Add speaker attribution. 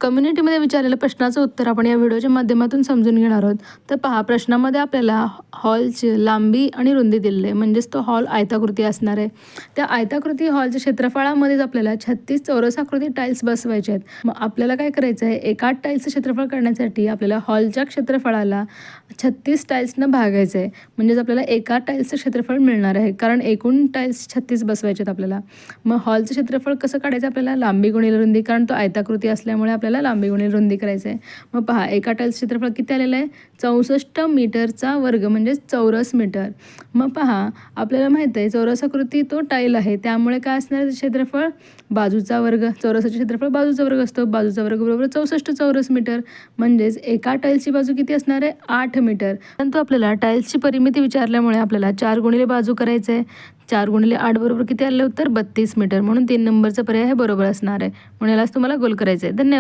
Speaker 1: कम्युनिटीमध्ये विचारलेल्या प्रश्नाचं उत्तर आपण या व्हिडिओच्या माध्यमातून समजून घेणार आहोत. तर पहा, प्रश्नामध्ये आपल्याला हॉलची लांबी आणि रुंदी दिलेली आहे, म्हणजेच तो हॉल आयताकृती असणार आहे. त्या आयताकृती हॉलच्या क्षेत्रफळामध्येच आपल्याला 36 चौरसाकृती टाईल्स बसवायचे आहेत. मग आपल्याला काय करायचं आहे, एका टाईल्सचं क्षेत्रफळ काढण्यासाठी आपल्याला हॉलच्या क्षेत्रफळाला 36 टाईल्सनं भागायचं आहे. म्हणजेच आपल्याला एका टाईल्सचं क्षेत्रफळ मिळणार आहे, कारण एकूण टाईल्स 36 बसवायचे आहेत आपल्याला. मग हॉलचं क्षेत्रफळ कसं काढायचं, आपल्याला लांबी गुणिले रुंदी, कारण तो आयताकृती असल्यामुळे आपल्याला लांबी गुणिले रुंदी करायचं आहे. मग पहा, एका टाईल्स क्षेत्रफळ किती आलेलं आहे, 64 मीटरचा वर्ग, म्हणजेच चौरस मीटर. मग पहा, आपल्याला माहीत आहे चौरसाकृती तो टाईल आहे, त्यामुळे काय असणार क्षेत्रफळ, बाजूचा वर्ग. चौरसाचे क्षेत्रफळ बाजूचा वर्ग असतो, बाजूचा वर्ग बरोबर 64 चौरस मीटर. म्हणजेच एका टाईल्सची बाजू किती असणार आहे, 8 मीटर. परंतु आपल्याला टाईल्सची परिमिती विचारल्यामुळे आपल्याला 4 गुणिले बाजू करायचं आहे. 4 गुणिले 8 बरोबर किती आलं उत्तर, 32 मीटर. म्हणून 3 नंबरचा पर्याय हे बरोबर असणार आहे. म्हणून यालाच तुम्हाला गोल करायचं आहे. धन्यवाद.